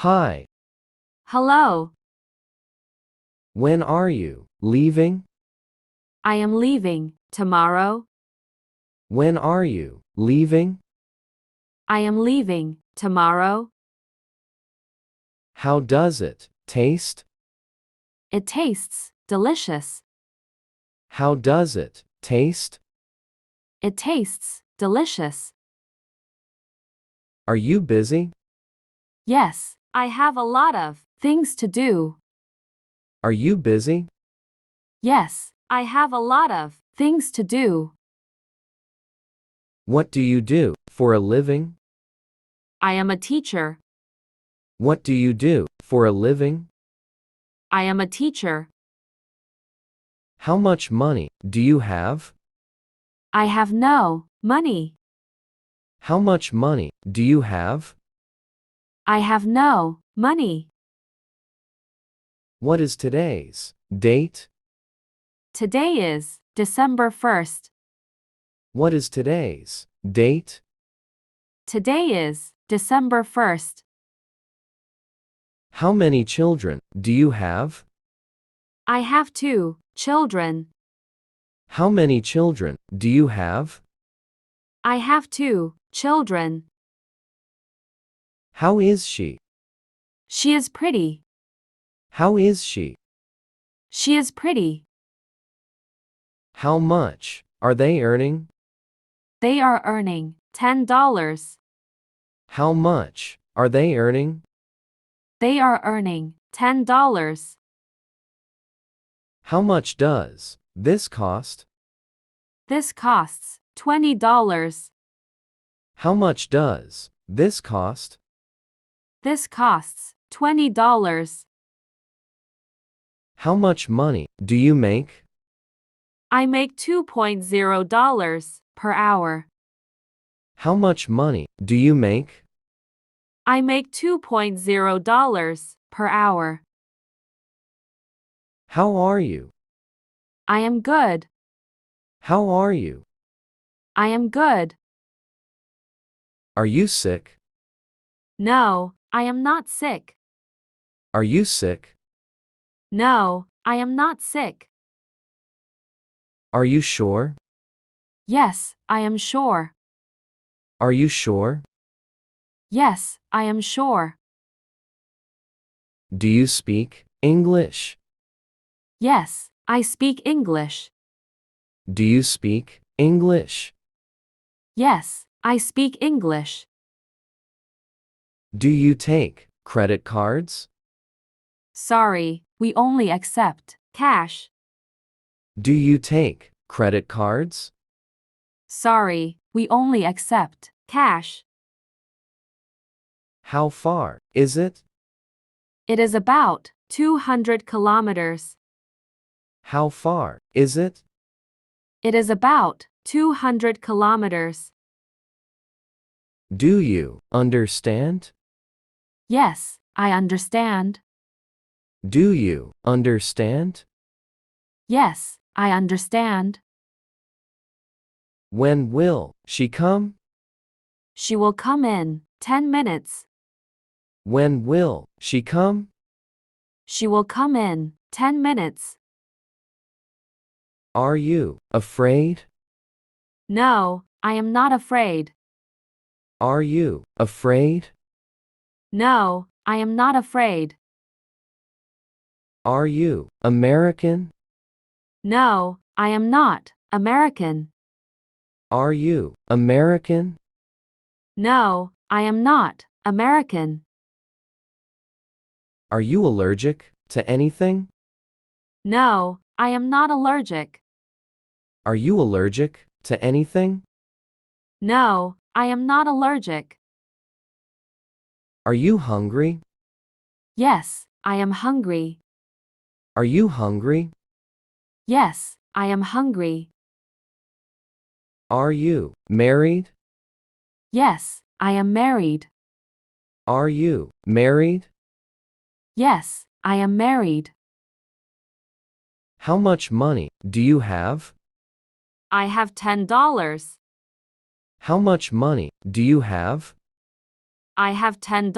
Hi. Hello. When are you leaving? I am leaving tomorrow. When are you leaving? I am leaving tomorrow. How does it taste? It tastes delicious. How does it taste? It tastes delicious. Are you busy? Yes, I have a lot of things to do. Are you busy? Yes, I have a lot of things to do. What do you do for a living? I am a teacher. What do you do for a living? I am a teacher. How much money do you have? I have no money. How much money do you have? I have no money. What is today's date? Today is December 1st. What is today's date? Today is December 1st. How many children do you have? I have 2 children. How many children do you have? I have 2 children. How is she? She is pretty. How is she? She is pretty. How much are they earning? They are earning $10. How much are they earning? They are earning $10. How much does this cost? This costs $20. How much does this cost? This costs $20. How much money do you make? I make $2.0 per hour. How much money do you make? I make $2.0 per hour. How are you? I am good. How are you? I am good. Are you sick? No, I am not sick. Are you sick? No, I am not sick. Are you sure? Yes, I am sure. Are you sure? Yes, I am sure. Do you speak English? Yes, I speak English. Do you speak English? Yes, I speak English. Do you take credit cards? Sorry, we only accept cash. Do you take credit cards? Sorry, we only accept cash. How far is it? It is about 200 kilometers. How far is it? It is about 200 kilometers. Do you understand? Yes, I understand. Do you understand? Yes, I understand. When will she come? She will come in 10 minutes. When will she come? She will come in 10 minutes. Are you afraid? No, I am not afraid. Are you afraid? No, I am not afraid. Are you American? No, I am not American. Are you American? No, I am not American. Are you allergic to anything? No, I am not allergic. Are you allergic to anything? No, I am not allergic. Are you hungry? Yes, I am hungry. Are you hungry? Yes, I am hungry. Are you married? Yes, I am married. Are you married? Yes, I am married. How much money do you have? I have $10. How much money do you have? I have $10.